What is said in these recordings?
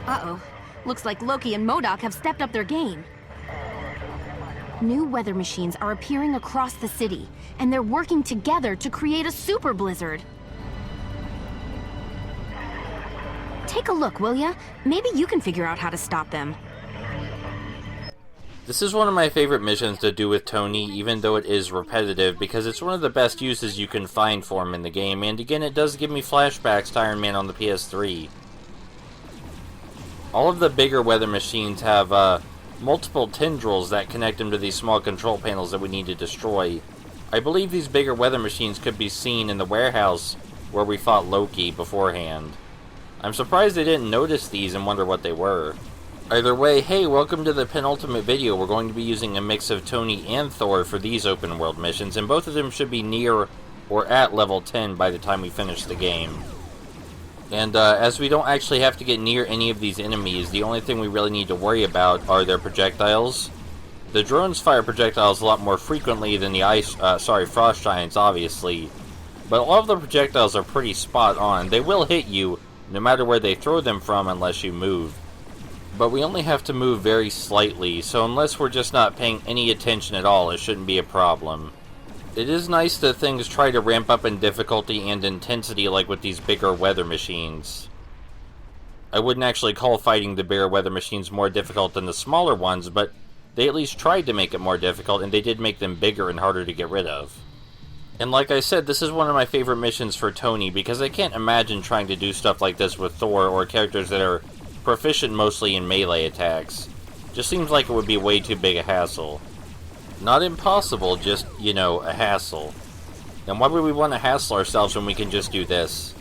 Uh-oh. Looks like Loki and MODOK have stepped up their game. New weather machines are appearing across the city, and they're working together to create a super blizzard. Take a look, will ya? Maybe you can figure out how to stop them. This is one of my favorite missions to do with Tony, even though it is repetitive, because it's one of the best uses you can find for him in the game, and again, it does give me flashbacks to Iron Man on the PS3. All of the bigger weather machines have multiple tendrils that connect them to these small control panels that we need to destroy. I believe these bigger weather machines could be seen in the warehouse where we fought Loki beforehand. I'm surprised they didn't notice these and wonder what they were. Either way, hey, welcome to the penultimate video. We're going to be using a mix of Tony and Thor for these open world missions, and both of them should be near or at level 10 by the time we finish the game. And as we don't actually have to get near any of these enemies, the only thing we really need to worry about are their projectiles. The drones fire projectiles a lot more frequently than the frost giants, obviously. But all of the projectiles are pretty spot on. They will hit you, no matter where they throw them from, unless you move. But we only have to move very slightly, so unless we're just not paying any attention at all, it shouldn't be a problem. It is nice that things try to ramp up in difficulty and intensity like with these bigger weather machines. I wouldn't actually call fighting the bigger weather machines more difficult than the smaller ones, but they at least tried to make it more difficult, and they did make them bigger and harder to get rid of. And like I said, this is one of my favorite missions for Tony, because I can't imagine trying to do stuff like this with Thor or characters that are proficient mostly in melee attacks. Just seems like it would be way too big a hassle. Not impossible, just, you know, a hassle. And why would we want to hassle ourselves when we can just do this?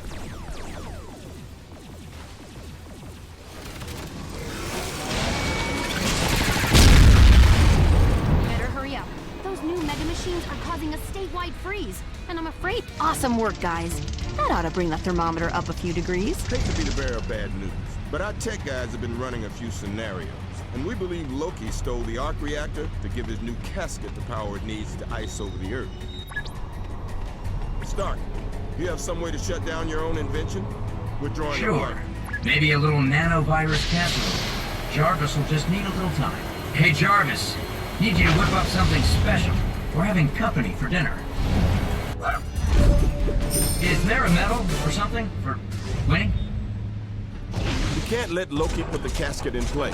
Better hurry up. Those new mega machines are causing a statewide freeze, and I'm afraid... Awesome work, guys. That ought to bring the thermometer up a few degrees. Hate to be the bearer of bad news, but our tech guys have been running a few scenarios, and we believe Loki stole the arc reactor to give his new casket the power it needs to ice over the Earth. Stark, you have some way to shut down your own invention? We're drawing a Sure. Maybe a little nanovirus casserole. Jarvis will just need a little time. Hey, Jarvis. Need you to whip up something special. We're having company for dinner. Is there a medal or something for winning? We can't let Loki put the casket in play.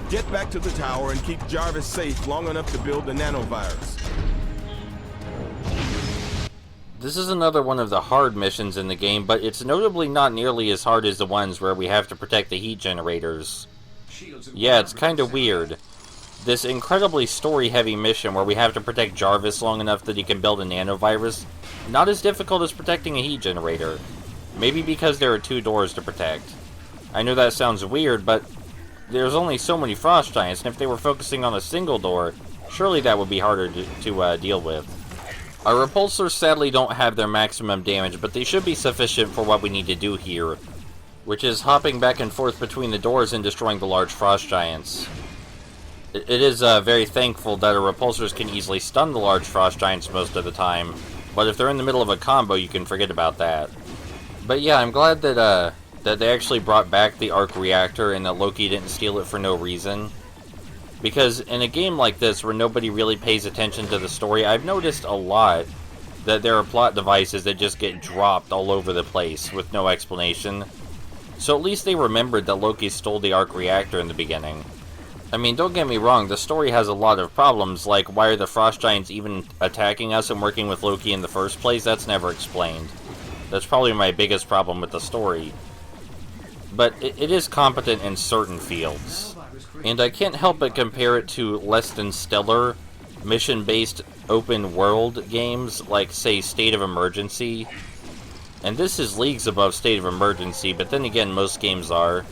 Get back to the tower and keep Jarvis safe long enough to build the nanovirus. This is another one of the hard missions in the game, but it's notably not nearly as hard as the ones where we have to protect the heat generators. Yeah, it's kind of weird. This incredibly story-heavy mission where we have to protect Jarvis long enough that he can build a nanovirus, not as difficult as protecting a heat generator. Maybe because there are 2 doors to protect. I know that sounds weird, but there's only so many frost giants, and if they were focusing on a single door, surely that would be harder to deal with. Our repulsors sadly don't have their maximum damage, but they should be sufficient for what we need to do here, which is hopping back and forth between the doors and destroying the large frost giants. It is very thankful that our repulsors can easily stun the large frost giants most of the time, but if they're in the middle of a combo, you can forget about that. But yeah, I'm glad that they actually brought back the arc reactor and that Loki didn't steal it for no reason. Because in a game like this, where nobody really pays attention to the story, I've noticed a lot that there are plot devices that just get dropped all over the place with no explanation. So at least they remembered that Loki stole the arc reactor in the beginning. I mean, don't get me wrong, the story has a lot of problems, like why are the frost giants even attacking us and working with Loki in the first place? That's never explained. That's probably my biggest problem with the story. But it is competent in certain fields. And I can't help but compare it to less than stellar, mission-based open-world games like, say, State of Emergency. And this is leagues above State of Emergency, but then again, most games are.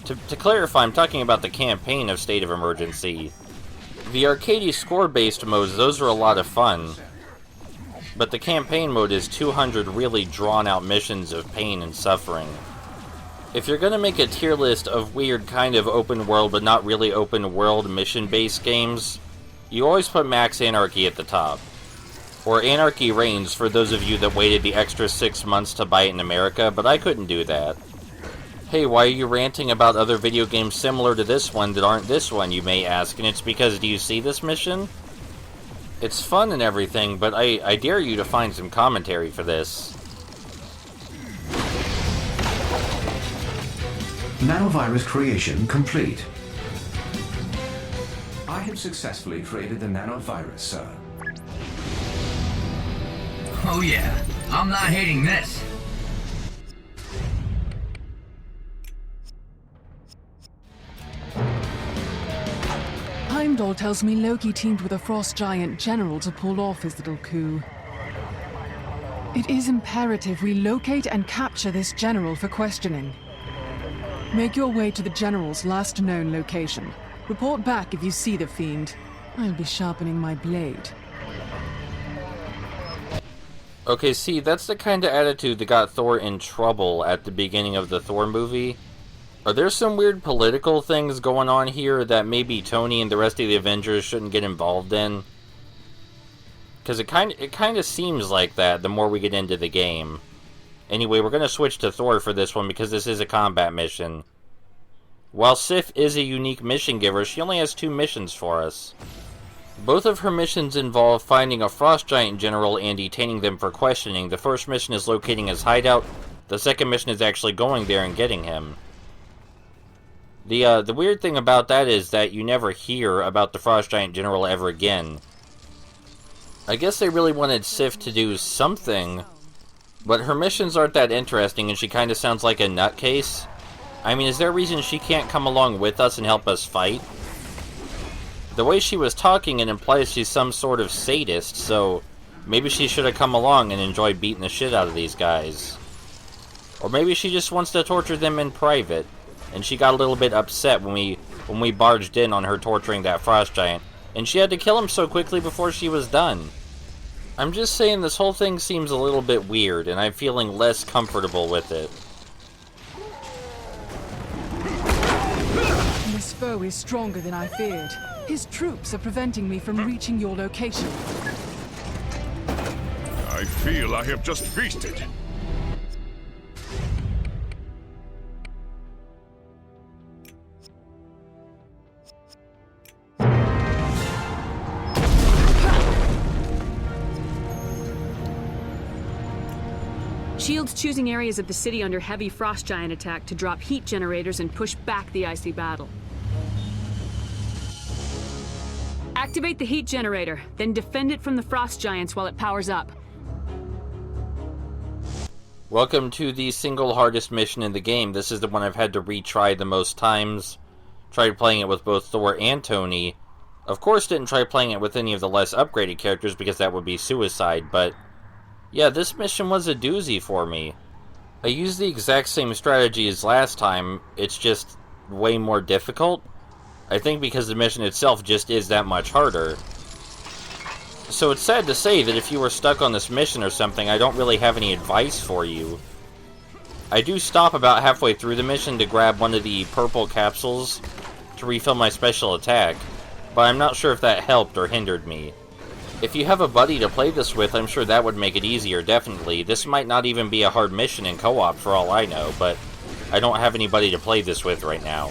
To clarify, I'm talking about the campaign of State of Emergency. The arcadey score-based modes, those are a lot of fun. But the campaign mode is 200 really drawn-out missions of pain and suffering. If you're gonna make a tier list of weird kind of open-world but not really open-world mission-based games, you always put Max Anarchy at the top. Or Anarchy Reigns for those of you that waited the extra 6 months to buy it in America, but I couldn't do that. Hey, why are you ranting about other video games similar to this one that aren't this one, you may ask? And it's because, do you see this mission? It's fun and everything, but I dare you to find some commentary for this. Nanovirus creation complete. I have successfully created the nanovirus, sir. Oh yeah, I'm not hating this. Heimdall tells me Loki teamed with a frost giant general to pull off his little coup. It is imperative we locate and capture this general for questioning. Make your way to the general's last known location. Report back if you see the fiend. I'll be sharpening my blade. Okay, see, that's the kind of attitude that got Thor in trouble at the beginning of the Thor movie. Are there some weird political things going on here that maybe Tony and the rest of the Avengers shouldn't get involved in? Because it kind of seems like that the more we get into the game. Anyway, we're going to switch to Thor for this one because this is a combat mission. While Sif is a unique mission giver, she only has 2 missions for us. Both of her missions involve finding a frost giant general and detaining them for questioning. The first mission is locating his hideout. The second mission is actually going there and getting him. The weird thing about that is that you never hear about the frost giant general ever again. I guess they really wanted Sif to do something, but her missions aren't that interesting and she kind of sounds like a nutcase. I mean, is there a reason she can't come along with us and help us fight? The way she was talking, it implies she's some sort of sadist, so maybe she should have come along and enjoyed beating the shit out of these guys. Or maybe she just wants to torture them in private, and she got a little bit upset when we barged in on her torturing that frost giant, and she had to kill him so quickly before she was done. I'm just saying this whole thing seems a little bit weird, and I'm feeling less comfortable with it. This foe is stronger than I feared. His troops are preventing me from reaching your location. I feel I have just feasted. Shield's choosing areas of the city under heavy frost giant attack to drop heat generators and push back the icy battle. Activate the heat generator, then defend it from the frost giants while it powers up. Welcome to the single hardest mission in the game. This is the one I've had to retry the most times. Tried playing it with both Thor and Tony. Of course didn't try playing it with any of the less upgraded characters because that would be suicide, but yeah, this mission was a doozy for me. I used the exact same strategy as last time, it's just way more difficult. I think because the mission itself just is that much harder. So it's sad to say that if you were stuck on this mission or something, I don't really have any advice for you. I do stop about halfway through the mission to grab one of the purple capsules to refill my special attack, but I'm not sure if that helped or hindered me. If you have a buddy to play this with, I'm sure that would make it easier, definitely. This might not even be a hard mission in co-op for all I know, but I don't have anybody to play this with right now.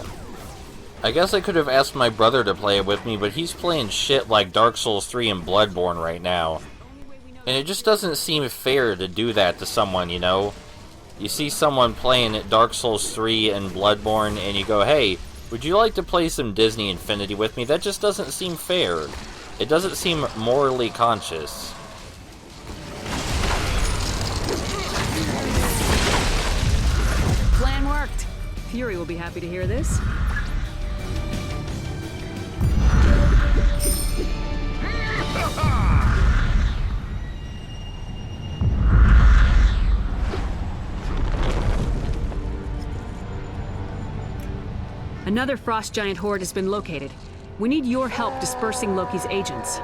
I guess I could have asked my brother to play it with me, but he's playing shit like Dark Souls 3 and Bloodborne right now. And it just doesn't seem fair to do that to someone, you know? You see someone playing Dark Souls 3 and Bloodborne, and you go, hey, would you like to play some Disney Infinity with me? That just doesn't seem fair. It doesn't seem morally conscious. Plan worked. Fury will be happy to hear this. Another frost giant horde has been located. We need your help dispersing Loki's agents.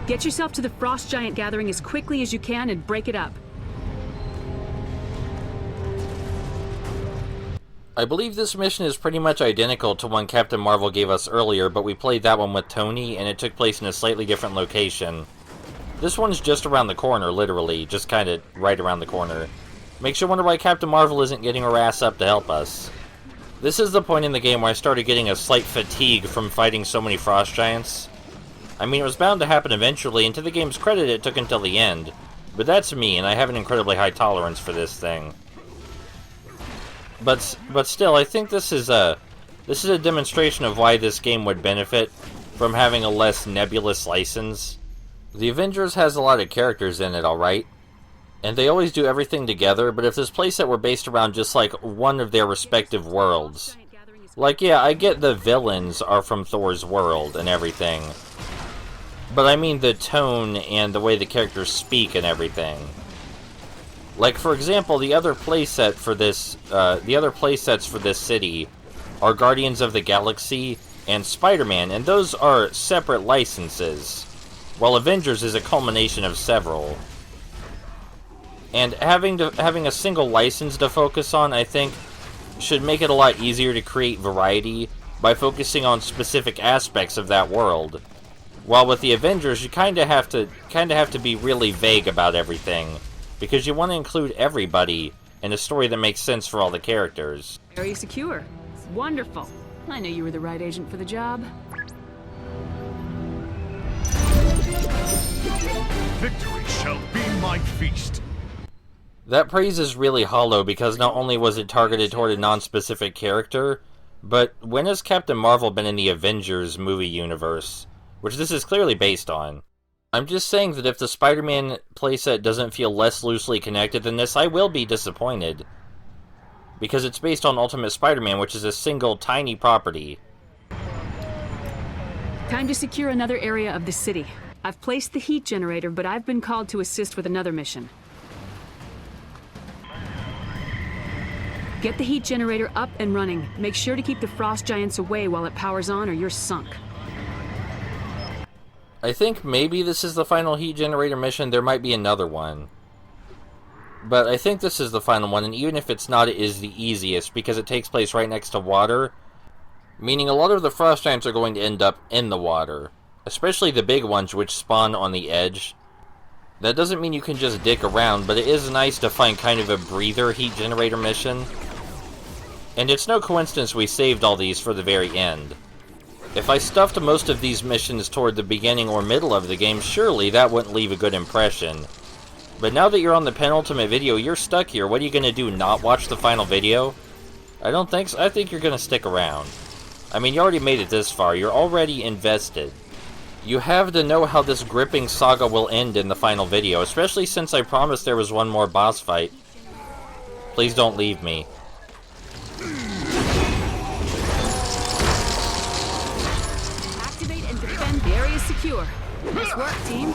Get yourself to the frost giant gathering as quickly as you can and break it up. I believe this mission is pretty much identical to one Captain Marvel gave us earlier, but we played that one with Tony, and it took place in a slightly different location. This one's just around the corner, literally, just kind of right around the corner. Makes you wonder why Captain Marvel isn't getting her ass up to help us. This is the point in the game where I started getting a slight fatigue from fighting so many frost giants. I mean, it was bound to happen eventually, and to the game's credit, it took until the end. But that's me, and I have an incredibly high tolerance for this thing. But still, I think this is a demonstration of why this game would benefit from having a less nebulous license. The Avengers has a lot of characters in it, alright? And they always do everything together, but if this playset were based around just, like, one of their respective worlds... Like, yeah, I get the villains are from Thor's world and everything. But I mean the tone and the way the characters speak and everything. Like, for example, the other playsets for this city are Guardians of the Galaxy and Spider-Man, and those are separate licenses, while Avengers is a culmination of several. And having a single license to focus on, I think, should make it a lot easier to create variety by focusing on specific aspects of that world. While with the Avengers, you kind of have to be really vague about everything, because you want to include everybody in a story that makes sense for all the characters. Area secure. Wonderful. I knew you were the right agent for the job. Victory shall be my feast. That praise is really hollow because not only was it targeted toward a non-specific character, but when has Captain Marvel been in the Avengers movie universe? Which this is clearly based on. I'm just saying that if the Spider-Man playset doesn't feel less loosely connected than this, I will be disappointed. Because it's based on Ultimate Spider-Man, which is a single, tiny property. Time to secure another area of the city. I've placed the heat generator, but I've been called to assist with another mission. Get the heat generator up and running. Make sure to keep the frost giants away while it powers on, or you're sunk. I think maybe this is the final heat generator mission. There might be another one. But I think this is the final one, and even if it's not, it is the easiest, because it takes place right next to water. Meaning a lot of the frost giants are going to end up in the water. Especially the big ones, which spawn on the edge. That doesn't mean you can just dick around, but it is nice to find kind of a breather heat generator mission. And it's no coincidence we saved all these for the very end. If I stuffed most of these missions toward the beginning or middle of the game, surely that wouldn't leave a good impression. But now that you're on the penultimate video, you're stuck here. What are you going to do, not watch the final video? I don't think so. I think you're going to stick around. I mean, you already made it this far. You're already invested. You have to know how this gripping saga will end in the final video, especially since I promised there was one more boss fight. Please don't leave me. Activate and defend. The area is secure. Nice work, team.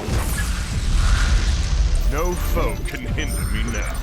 No foe can hinder me now.